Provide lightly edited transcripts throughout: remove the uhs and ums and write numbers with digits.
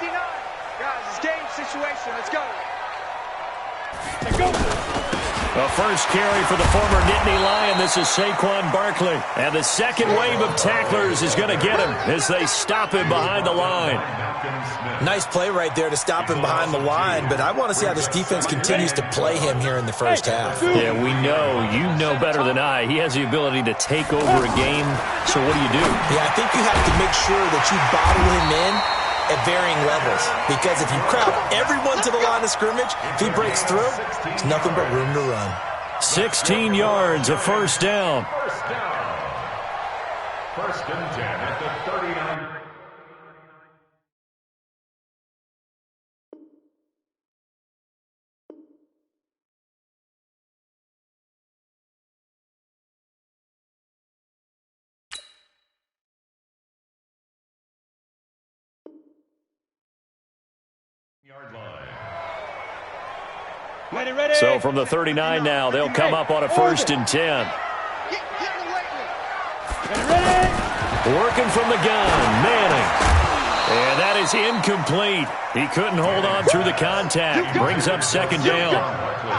Guys, it's game situation. Let's go. The first carry for the former Nittany Lion. This is Saquon Barkley. And the second wave of tacklers is going to get him as they stop him behind the line. Nice play right there to stop him behind the line, but I want to see how this defense continues to play him here in the first half. Yeah, we know. You know better than I. He has the ability to take over a game. So what do you do? Yeah, I think you have to make sure that you bottle him in at varying levels, because if you crowd everyone to the line of scrimmage, if he breaks through, it's nothing but room to run. 16 yards, a first down. First and 10 at the 39. Ready. So from the 39 now, they'll come up on a first and 10. Working from the gun, Manning. And that is incomplete. He couldn't hold on through the contact. Brings up second down.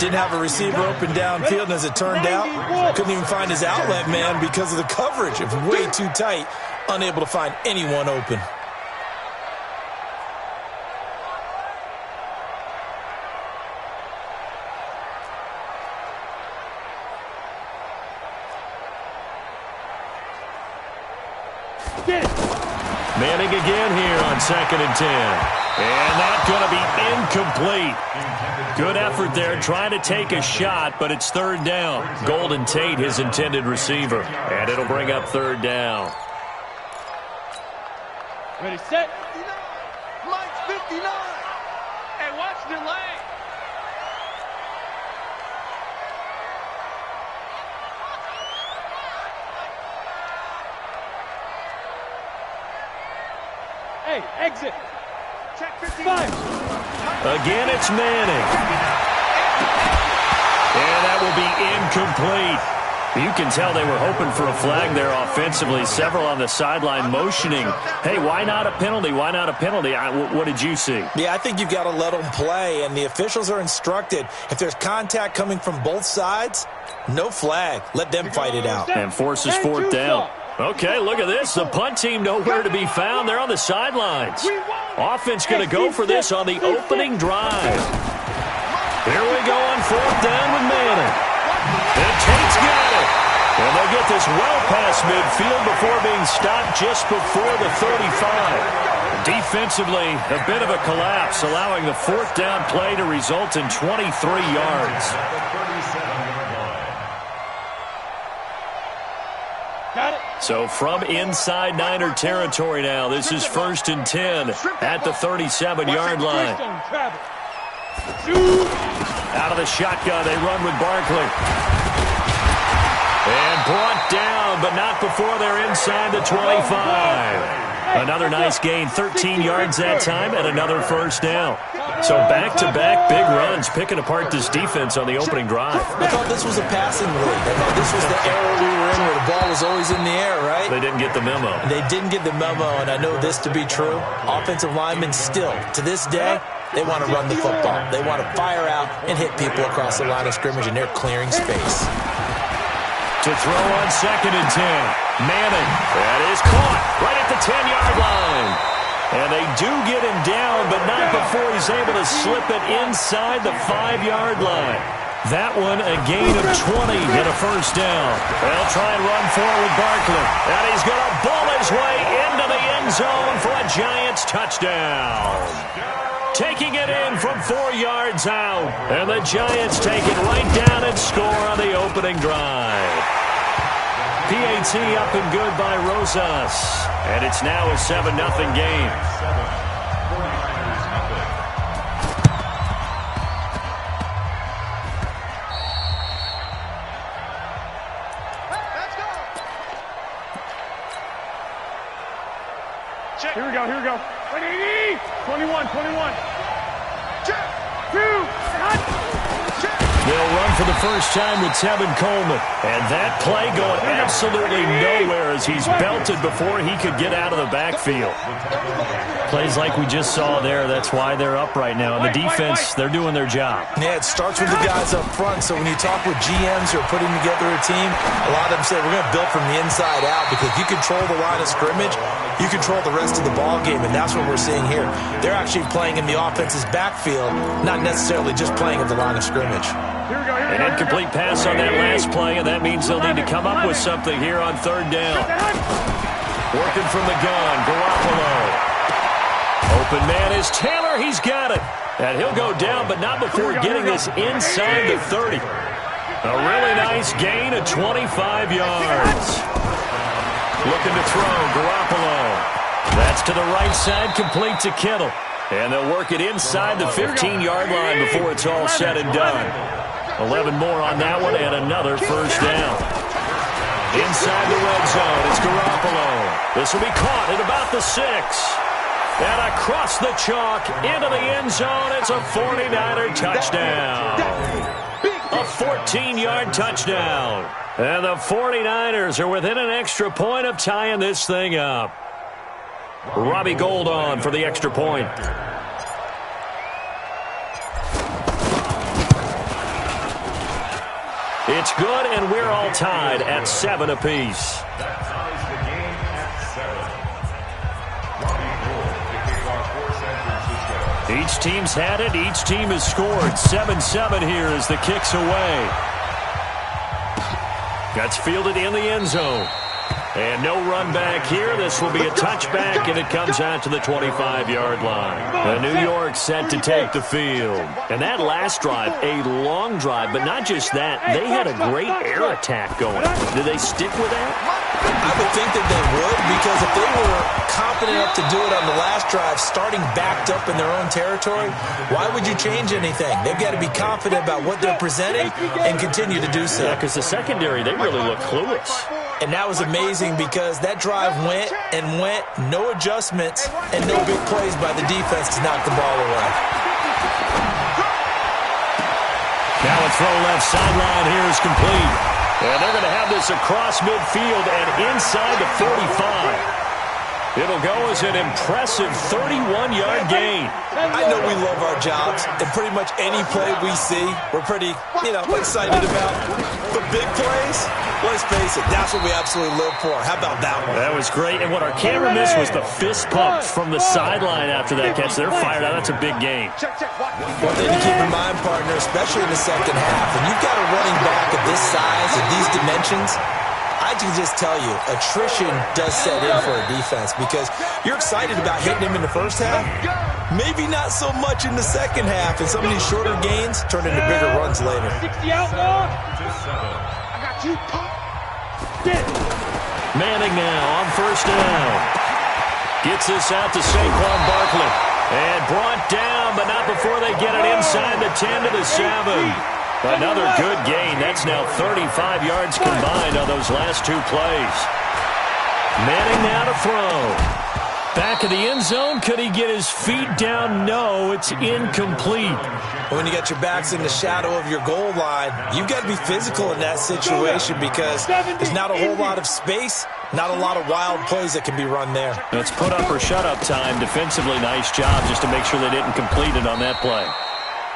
Didn't have a receiver open downfield, and as it turned out, couldn't even find his outlet man because of the coverage. It was way too tight, unable to find anyone open. Manning again here on second and 10. And that's going to be incomplete. Good effort there, trying to take a shot, but it's third down. Golden Tate, his intended receiver. And it'll bring up third down. Ready, set. Mike's 59. Hey, watch the lane. Hey, exit. Check 55. Again, it's Manning. And that will be incomplete. You can tell they were hoping for a flag there offensively. Several on the sideline motioning. Hey, why not a penalty? Why not a penalty? What did you see? Yeah, I think you've got to let them play, and the officials are instructed. If there's contact coming from both sides, no flag. Let them fight it out. And forces fourth down. Okay, look at this. The punt team nowhere to be found. They're on the sidelines. Offense going to go for this on the opening drive. Here we go on fourth down with Manning. And Tate's got it. And they'll get this well past midfield before being stopped just before the 35. Defensively, a bit of a collapse, allowing the fourth down play to result in 23 yards. So from inside Niner territory now, this is first and 10 at the 37-yard line. Out of the shotgun, they run with Barkley. And brought down, but not before they're inside the 25. Another nice gain, 13 yards that time, and another first down. So back-to-back big runs, picking apart this defense on the opening drive. I thought this was a passing league. I thought this was the era we were in where the ball was always in the air, right? They didn't get the memo. They didn't get the memo, and I know this to be true. Offensive linemen still, to this day, they want to run the football. They want to fire out and hit people across the line of scrimmage, and they're clearing space. To throw on second and 10. Manning. That is caught right at the 10-yard line. And they do get him down, but not before he's able to slip it inside the 5-yard line. That one a gain of 20 and a first down. They'll try and run forward with Barkley. And he's going to ball his way into the end zone for a Giants touchdown. Taking it in from 4 yards out. And the Giants take it right down and score on the opening drive. PAT up and good by Rosas. And it's now a 7-0 game. Here we go. 180. 21. Check. 2. Hot. Check. They'll run for the first time with Tevin Coleman. And that play going absolutely nowhere as he's belted before he could get out of the backfield. Plays like we just saw there, that's why they're up right now. And the defense, they're doing their job. Yeah, it starts with the guys up front. So when you talk with GMs who are putting together a team, a lot of them say we're going to build from the inside out because you control the line of scrimmage, you control the rest of the ball game, and that's what we're seeing here. They're actually playing in the offense's backfield, not necessarily just playing at the line of scrimmage. An incomplete pass on that last play, and that means they'll need to come up with something here on third down. Working from the gun, Garoppolo. Open man is Taylor. He's got it. And he'll go down, but not before getting this inside the 30. A really nice gain of 25 yards. Looking to throw, Garoppolo. That's to the right side, complete to Kittle. And they'll work it inside the 15-yard line before it's all said and done. 11 more on that one, and another first down. Inside the red zone, it's Garoppolo. This will be caught at about the 6. And across the chalk, into the end zone, it's a 49er touchdown. A 14-yard touchdown. And the 49ers are within an extra point of tying this thing up. Robbie Gould on for the extra point. It's good, and we're all tied at 7 apiece. Each team's had it. Each team has scored. 7-7 here as the kick's away. That's fielded in the end zone. And no run back here. This will be a touchback, and it comes out to the 25-yard line. The New York set to take the field. And that last drive, a long drive, but not just that. They had a great air attack going. Do they stick with that? I would think that they would, because if they were confident enough to do it on the last drive, starting backed up in their own territory, why would you change anything? They've got to be confident about what they're presenting and continue to do so. Yeah, because the secondary, they really look clueless. And that was amazing because that drive went and went, no adjustments, and no big plays by the defense to knock the ball away. Now a throw left sideline here is complete. And they're going to have this across midfield and inside the 45. It'll go as an impressive 31-yard gain. I know we love our jobs, and pretty much any play we see, we're pretty, excited about. But big plays, let's face it, that's what we absolutely live for. How about that one? That was great, and what our camera missed was the fist pumps from the sideline after that catch. They're fired out. That's a big gain. One thing to keep in mind, partner, especially in the second half, when you've got a running back of this size and these dimensions, I can just tell you, attrition does set in for a defense because you're excited about hitting him in the first half. Maybe not so much in the second half, and some of these shorter gains turn into bigger runs later. 60 outlaw. I got you. Manning now on first down. Gets this out to Saquon Barkley. And brought down, but not before they get it inside the 10 to the 7. Another good gain. That's now 35 yards combined on those last 2 plays. Manning now to throw. Back of the end zone. Could he get his feet down? No, it's incomplete. When you got your backs in the shadow of your goal line, you've got to be physical in that situation because there's not a whole lot of space, not a lot of wild plays that can be run there. It's put up or shut up time. Defensively, nice job just to make sure they didn't complete it on that play.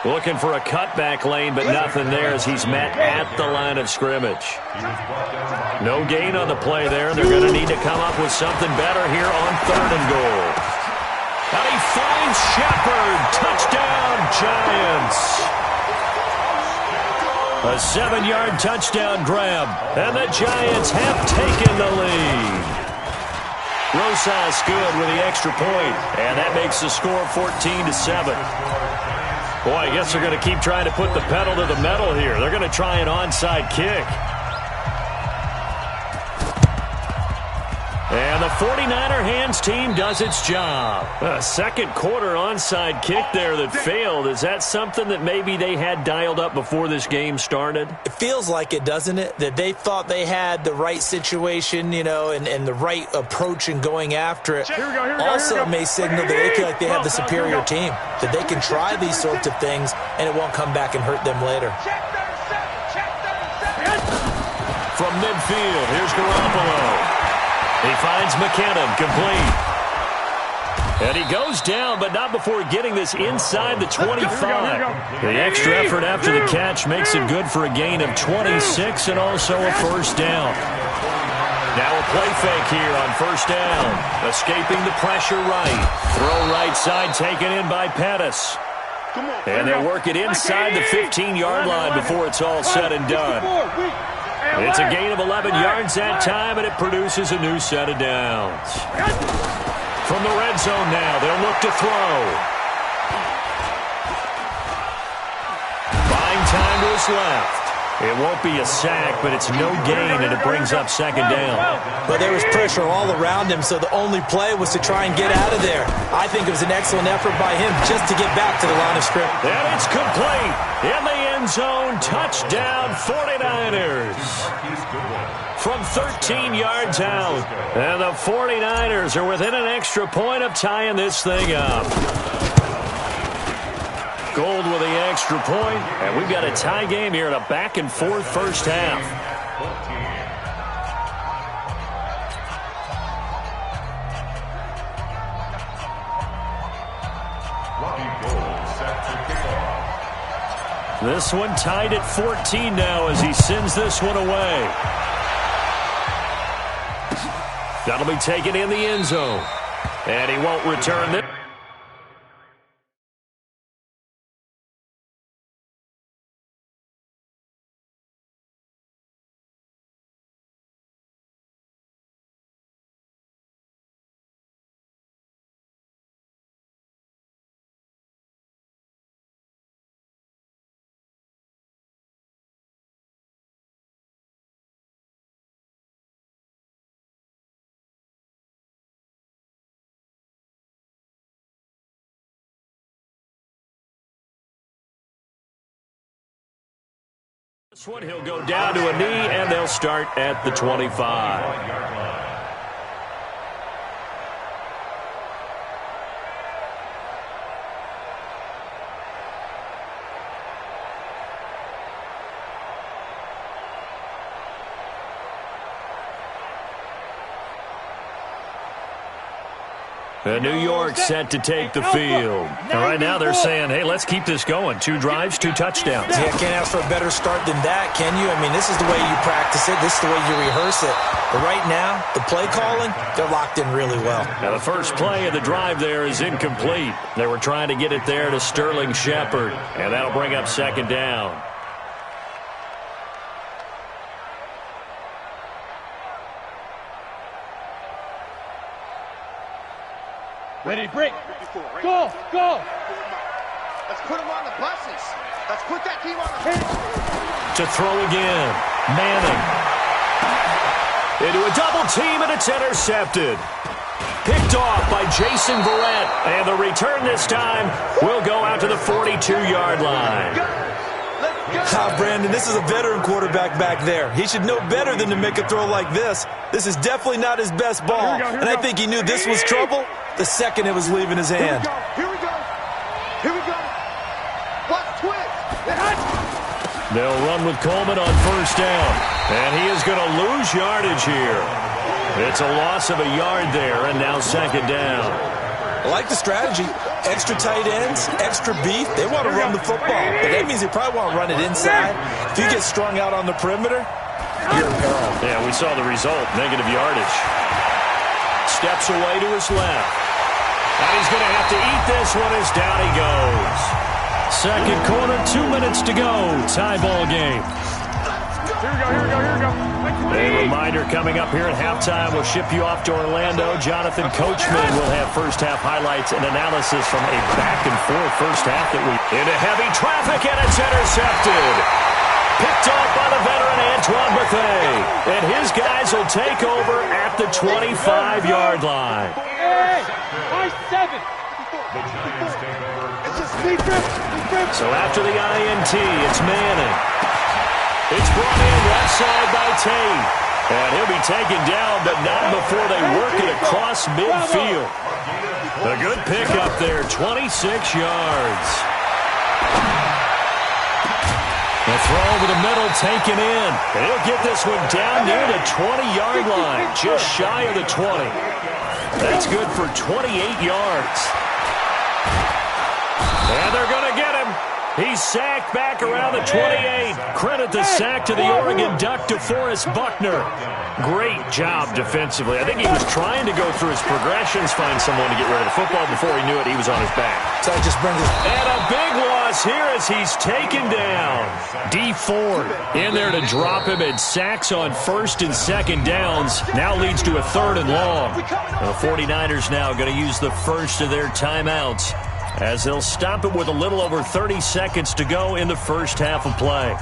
Looking for a cutback lane, but nothing there as he's met at the line of scrimmage. No gain on the play there. They're going to need to come up with something better here on 3rd and goal. And he finds Shepard. Touchdown, Giants. A 7-yard touchdown grab, and the Giants have taken the lead. Rosas good with the extra point, and that makes the score 14-7. Boy, I guess they're going to keep trying to put the pedal to the metal here. They're going to try an onside kick. And the 49er hands team does its job. A second quarter onside kick there that failed. Is that something that maybe they had dialed up before this game started? It feels like it, doesn't it? That they thought they had the right situation, and the right approach in going after it. Also may signal that they feel like they have the superior team, that they can try these sorts of things and it won't come back and hurt them later. from midfield. Here's Garoppolo. He finds McKinnon, complete. And he goes down, but not before getting this inside the 25. The extra effort after the catch makes it good for a gain of 26 and also a first down. Now a play fake here on first down. Escaping the pressure right. Throw right side taken in by Pettis. And they'll work it inside the 15-yard line before it's all said and done. It's a gain of 11 yards that time, and it produces a new set of downs. From the red zone now, they'll look to throw. Buying time to his left. It won't be a sack, but it's no gain, and it brings up second down. But there was pressure all around him, so the only play was to try and get out of there. I think it was an excellent effort by him just to get back to the line of scrimmage. And it's complete. In the end zone, touchdown 49ers. From 13 yards out. And the 49ers are within an extra point of tying this thing up. Gold with the extra point, and we've got a tie game here in a back-and-forth first half. This one tied at 14 now as he sends this one away. That'll be taken in the end zone, and he won't return this. This one, he'll go down to a knee, and they'll start at the 25. And New York set to take the field. And right now they're saying, hey, let's keep this going. 2 drives, 2 touchdowns. Yeah, can't ask for a better start than that, can you? I mean, this is the way you practice it. This is the way you rehearse it. But right now, the play calling, they're locked in really well. Now the first play of the drive there is incomplete. They were trying to get it there to Sterling Shepard. And that'll bring up second down. Ready, break. Go, go. Let's put him on the buses. Let's put that team on the To throw again. Manning. Into a double team, and it's intercepted. Picked off by Jason Verrett. And the return this time will go out to the 42-yard line. Brandon, this is a veteran quarterback back there. He should know better than to make a throw like this. This is definitely not his best ball. And I think he knew this was trouble the second it was leaving his hand. Here we go. Here we go. Watch twist. They'll run with Coleman on first down. And he is going to lose yardage here. It's a loss of a yard there, and now second down. I like the strategy. Extra tight ends, extra beef. They want to run the football. But that means they probably want to run it inside. If you get strung out on the perimeter, you're in peril. Yeah, we saw the result. Negative yardage. Steps away to his left. And he's going to have to eat this one as down he goes. Second quarter, 2 minutes to go. Tie ball game. Here we go, here we go, here we go. A reminder coming up here at halftime. We'll ship you off to Orlando. Jonathan Coachman will have first half highlights and analysis from a back-and-forth first half that we... Into heavy traffic, and it's intercepted. Picked off by the veteran Antoine Bethea. And his guys will take over at the 25-yard line. Hey, by 7. So after the INT, it's Manning. It's brought in left side by Tate. And he'll be taken down, but not before they work it across midfield. A good pickup there, 26 yards. The throw over the middle taken in. And he'll get this one down near the 20-yard line, just shy of the 20. That's good for 28 yards. And they're going to get him. He's sacked back around the 28. Credit the sack to the Oregon Duck, DeForest Buckner. Great job defensively. I think he was trying to go through his progressions, find someone to get rid of the football. Before he knew it, he was on his back. So I just bring this. And a big loss here as he's taken down. D Ford in there to drop him, and sacks on first and second downs. Now leads to a third and long. The 49ers now going to use the first of their timeouts, as they'll stop it with a little over 30 seconds to go in the first half of play.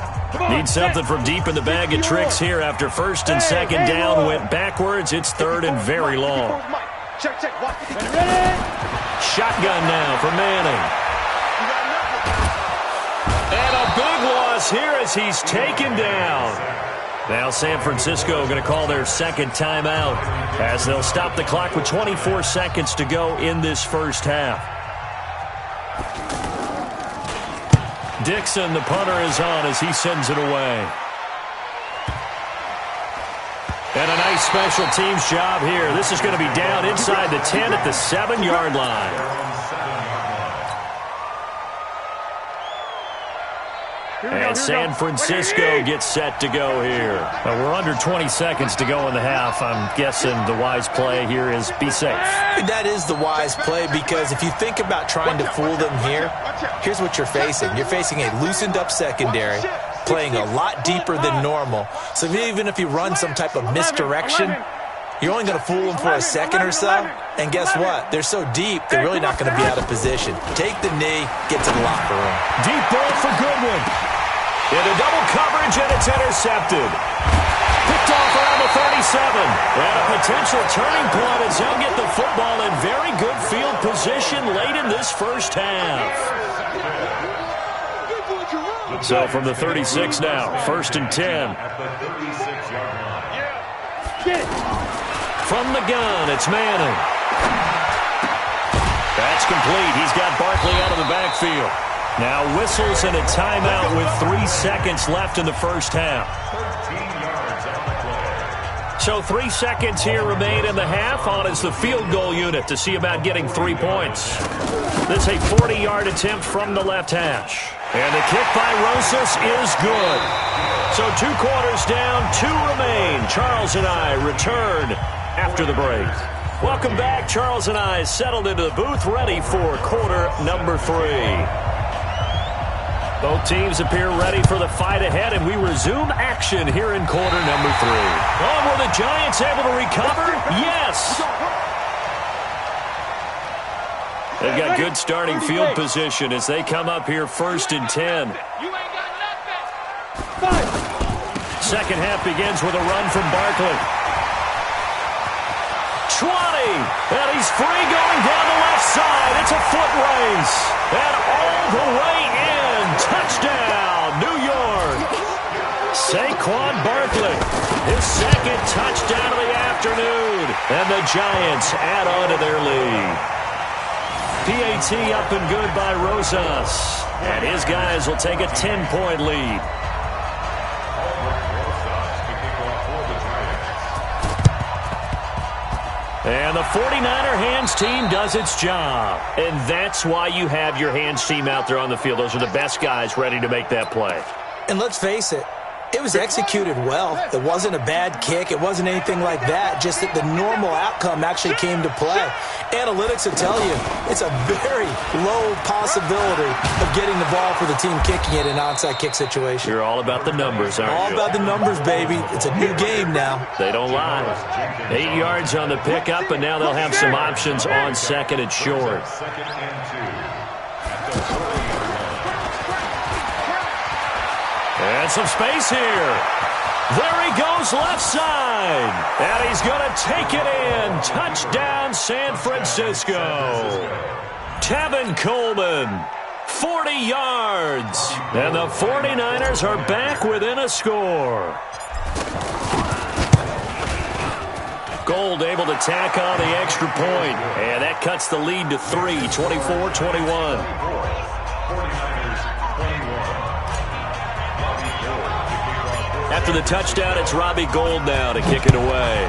Need something from deep in the bag of tricks here after first and second down went backwards. It's third and very long. Shotgun now for Manning. And a big loss here as he's taken down. Now San Francisco going to call their second timeout as they'll stop the clock with 24 seconds to go in this first half. Dixon, the punter, is on as he sends it away. And a nice special teams job here. This is going to be down inside the 10 at the 7-yard line. And San Francisco gets set to go here. We're under 20 seconds to go in the half. I'm guessing the wise play here is be safe. That is the wise play, because if you think about trying to fool them here, here's what you're facing. You're facing a loosened up secondary, playing a lot deeper than normal. So even if you run some type of misdirection, you're only going to fool them for a second or so. And guess what? They're so deep, they're really not going to be out of position. Take the knee, get to the locker room. Deep ball for Goodwin. Into double coverage, and it's intercepted. Picked off around the 37. And a potential turning point as they'll get the football in very good field position late in this first half. So from the 36 now, first and 10. From the gun, it's Manning. That's complete. He's got Barkley out of the backfield. Now whistles and a timeout with 3 seconds left in the first half. So 3 seconds here remain in the half. On is the field goal unit to see about getting 3 points. This is a 40-yard attempt from the left hash. And the kick by Rosas is good. So 2 quarters down, 2 remain. Charles and I return after the break. Welcome back. Charles and I settled into the booth, ready for quarter number 3. Both teams appear ready for the fight ahead, and we resume action here in quarter number 3. Oh, were the Giants able to recover? Yes! They've got good starting field position as they come up here first and 10. Second half begins with a run from Barkley. 20, and he's free going down the left side. It's a foot race, and all the way in. Touchdown, New York. Saquon Barkley, his second touchdown of the afternoon, and the Giants add on to their lead. PAT up and good by Rosas, and his guys will take a 10-point lead. And the 49er hands team does its job. And that's why you have your hands team out there on the field. Those are the best guys ready to make that play. And let's face it, it was executed well. It wasn't a bad kick. It wasn't anything like that. Just that the normal outcome actually came to play. Analytics will tell you it's a very low possibility of getting the ball for the team kicking it in an onside kick situation. You're all about the numbers, aren't you? All about the numbers, baby. It's a new game now. They don't lie. 8 yards on the pickup, and now they'll have some options on second and short. And some space here. There he goes left side. And he's going to take it in. Touchdown, San Francisco. Tevin Coleman, 40 yards. And the 49ers are back within a score. Gold able to tack on the extra point. And that cuts the lead to 3, 24-21. after the touchdown, it's Robbie Gould now to kick it away.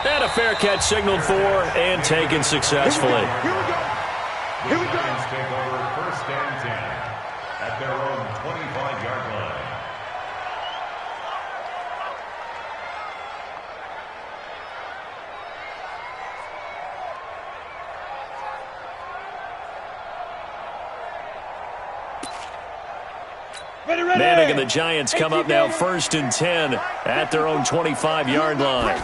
And a fair catch signaled for and taken successfully. Here we go. Giants take over 1st and 10 at their own 25-yard line. Manning and the Giants come up now 1st and 10 at their own 25-yard line.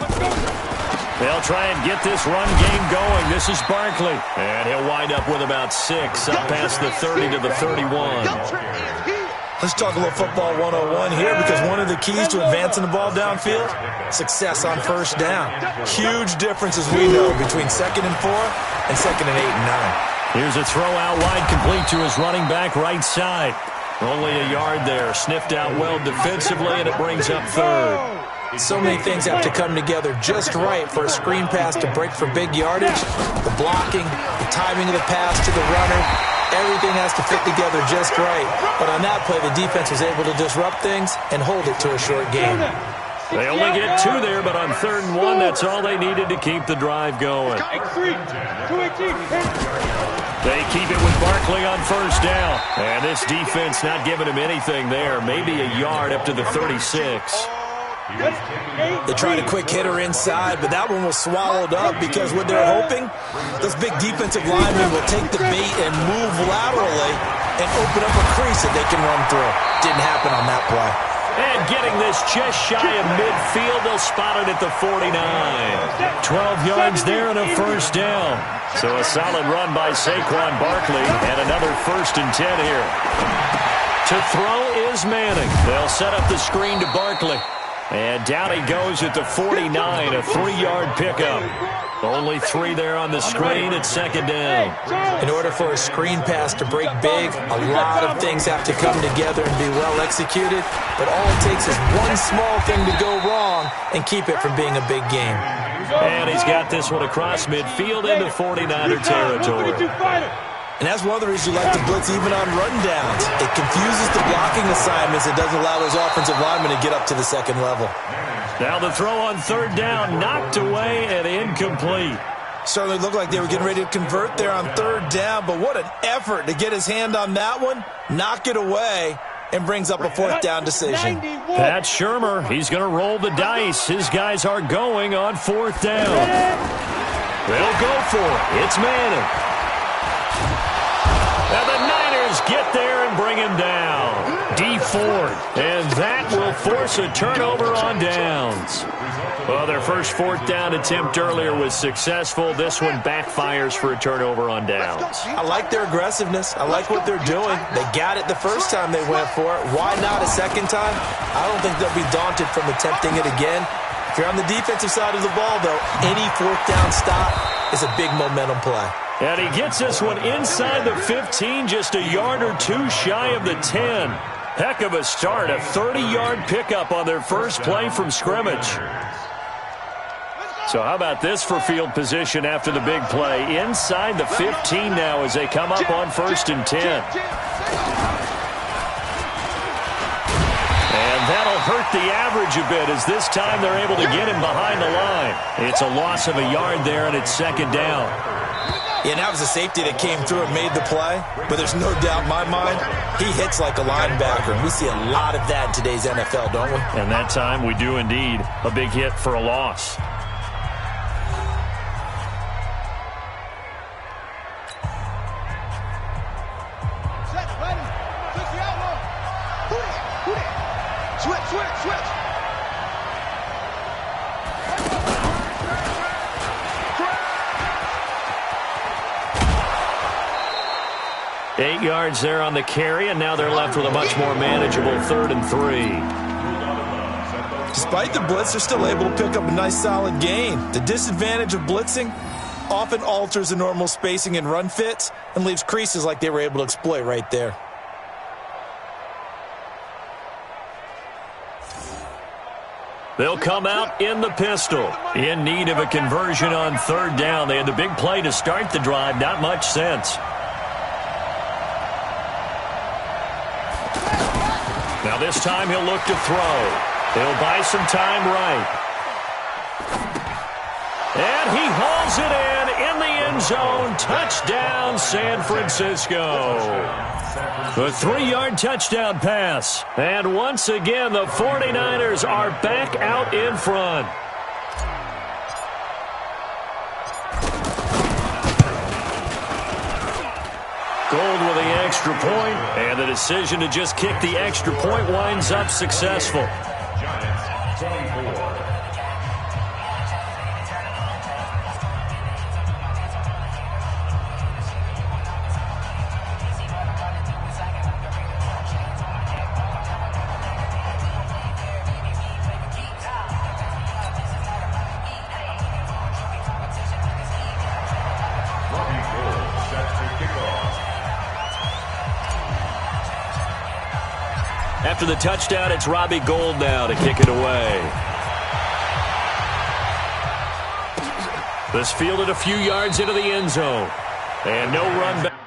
They'll try and get this run game going. This is Barkley. And he'll wind up with about 6 up past the 30 to the 31. Let's talk a little football 101 here, because one of the keys to advancing the ball downfield, success on 1st down. Huge difference, as we know, between 2nd and 4 and 2nd and 8 and 9. Here's a throw out wide, complete to his running back right side. Only a yard there. Sniffed out well defensively, and it brings up 3rd. So many things have to come together just right for a screen pass to break for big yardage. The blocking, the timing of the pass to the runner, everything has to fit together just right. But on that play, the defense was able to disrupt things and hold it to a short game. They only get 2 there, but on 3rd and 1, that's all they needed to keep the drive going. They keep it with Barkley on 1st down. And this defense not giving him anything there. Maybe a yard up to the 36. They tried a quick hitter inside, but that one was swallowed up, because what they're hoping, those big defensive linemen will take the bait and move laterally and open up a crease that they can run through. Didn't happen on that play. And getting this just shy of midfield, they'll spot it at the 49. 12 yards there and a 1st down. So a solid run by Saquon Barkley, and another 1st and 10 here. To throw is Manning. They'll set up the screen to Barkley. And down he goes at the 49, a 3-yard pickup. Only 3 there on the screen at 2nd down. In order for a screen pass to break big, a lot of things have to come together and be well executed. But all it takes is one small thing to go wrong and keep it from being a big game. And he's got this one across midfield into 49er territory. And that's one of the reasons you like to blitz even on rundowns. It confuses the blocking assignments. It doesn't allow those offensive linemen to get up to the 2nd level. Now the throw on 3rd down, knocked away and incomplete. Certainly looked like they were getting ready to convert there on 3rd down, but what an effort to get his hand on that one, knock it away, and brings up a 4th down decision. Pat Shurmur, he's going to roll the dice. His guys are going on 4th down. They'll go for it. It's Manning. And the Niners get there and bring him down. D Ford. And that will force a turnover on downs. Well, their first 4th down attempt earlier was successful. This one backfires for a turnover on downs. I like their aggressiveness. I like what they're doing. They got it the first time they went for it. Why not a second time? I don't think they'll be daunted from attempting it again. If you're on the defensive side of the ball, though, any 4th down stop is a big momentum play. And he gets this one inside the 15, just a yard or 2 shy of the 10. Heck of a start, a 30-yard pickup on their first play from scrimmage. So how about this for field position after the big play? Inside the 15 now as they come up on 1st and 10. And that'll hurt the average a bit, as this time they're able to get him behind the line. It's a loss of a yard there, and it's 2nd down. Yeah, and that was a safety that came through and made the play. But there's no doubt in my mind, he hits like a linebacker. And we see a lot of that in today's NFL, don't we? And that time we do indeed. A big hit for a loss. Switch. 8 yards there on the carry, and now they're left with a much more manageable 3rd and 3. Despite the blitz, they're still able to pick up a nice solid gain. The disadvantage of blitzing often alters the normal spacing and run fits and leaves creases like they were able to exploit right there. They'll come out in the pistol. In need of a conversion on 3rd down. They had the big play to start the drive. Not much sense. Now this time he'll look to throw. He'll buy some time right. And he hauls it in the end zone. Touchdown, San Francisco. A 3-yard touchdown pass. And once again, the 49ers are back out in front. Gold with the extra point, and the decision to just kick the extra point winds up successful. Giants 24. After the touchdown, it's Robbie Gould now to kick it away. This fielded a few yards into the end zone. And no run back.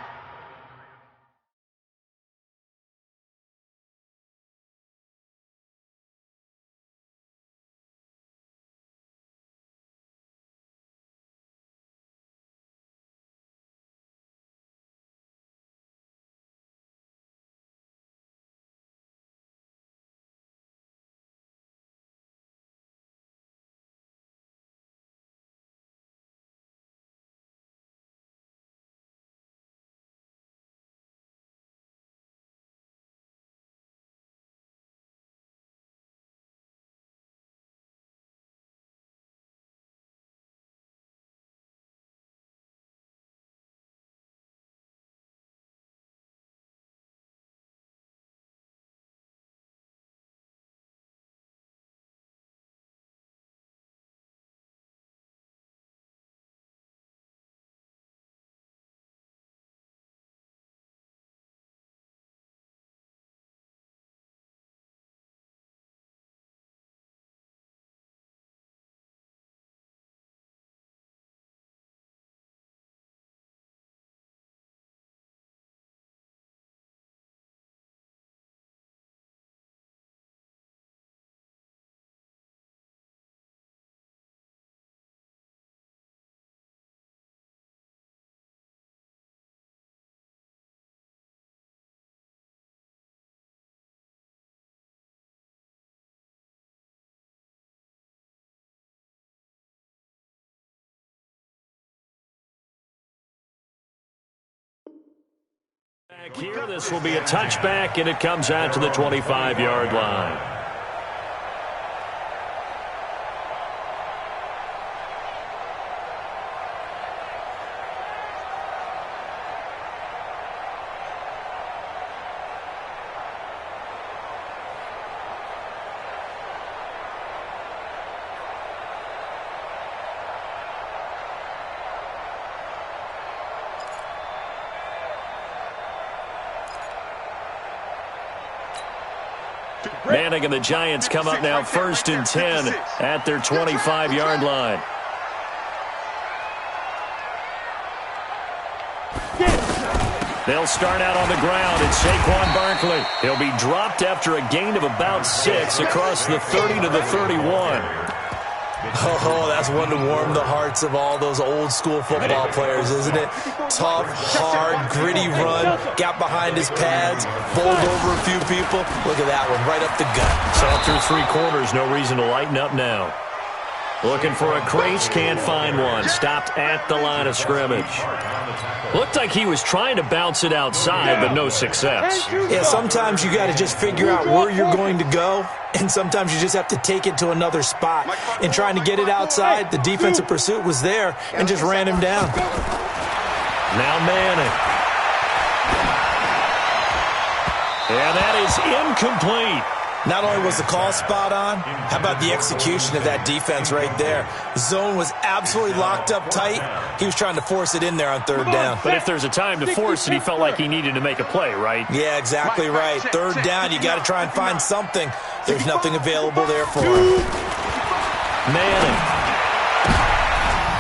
Back here, this will be a touchback, and it comes out to the 25-yard line. Manning and the Giants come up now 1st and 10 at their 25-yard line. They'll start out on the ground. It's Saquon Barkley. He'll be dropped after a gain of about 6 across the 30 to the 31. Oh, that's one to warm the hearts of all those old-school football players, isn't it? Tough, hard, gritty run, got behind his pads, bowled over a few people. Look at that one, right up the gut. Saw through 3 quarters, no reason to lighten up now. Looking for a crease, can't find one. Stopped at the line of scrimmage. Looked like he was trying to bounce it outside, but no success. Yeah, sometimes you got to just figure out where you're going to go, and sometimes you just have to take it to another spot. And trying to get it outside, the defensive pursuit was there and just ran him down. Now Manning. And that is incomplete. Not only was the call spot on, how about the execution of that defense right there? The zone was absolutely locked up tight. He was trying to force it in there on 3rd down. But if there's a time to force it, he felt like he needed to make a play, right? Yeah, exactly right. 3rd down, you got to try and find something. There's nothing available there for him. Manning.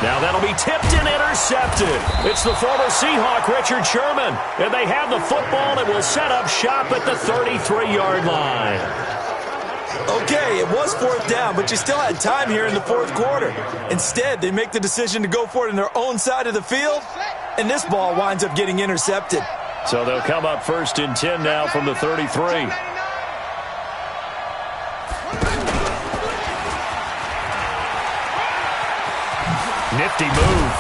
Now that'll be tipped and intercepted. It's the former Seahawk, Richard Sherman. And they have the football and will set up shop at the 33-yard line. Okay, it was 4th down, but you still had time here in the 4th quarter. Instead, they make the decision to go for it in their own side of the field, and this ball winds up getting intercepted. So they'll come up 1st and 10 now from the 33. Nifty move.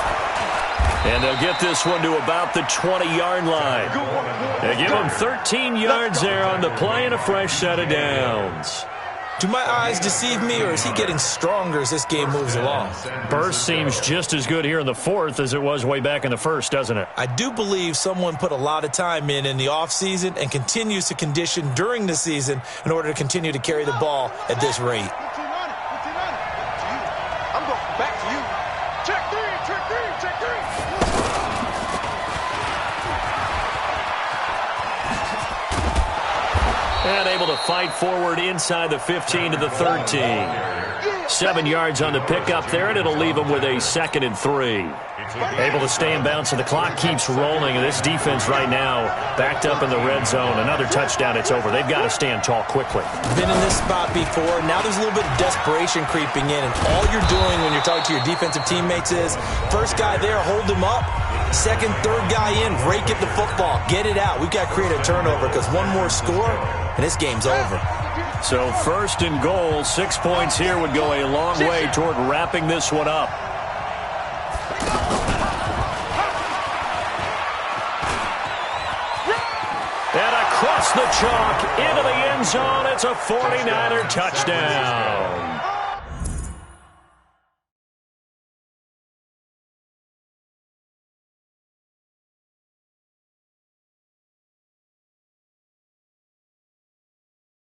And they'll get this one to about the 20-yard line. They give them 13 yards there on the play and a fresh set of downs. Do my eyes deceive me, or is he getting stronger as this game moves along? Burst seems just as good here in the 4th as it was way back in the 1st, doesn't it? I do believe someone put a lot of time in the offseason and continues to condition during the season in order to continue to carry the ball at this rate. I'm going back to you. Check three, check three, check three. And able to fight forward inside the 15 to the 13. 7 yards on the pickup there, and it'll leave them with a 2nd and 3. Able to stay in bounds, and the clock keeps rolling. And this defense right now backed up in the red zone. Another touchdown, it's over. They've got to stand tall quickly. Been in this spot before. Now there's a little bit of desperation creeping in, and all you're doing when you're talking to your defensive teammates is first guy there, hold him up. Second, third guy in, rake at the football. Get it out. We've got to create a turnover because one more score, and this game's over. So 1st and goal, 6 points here would go a long way toward wrapping this one up. And across the chalk into the end zone, it's a 49er touchdown.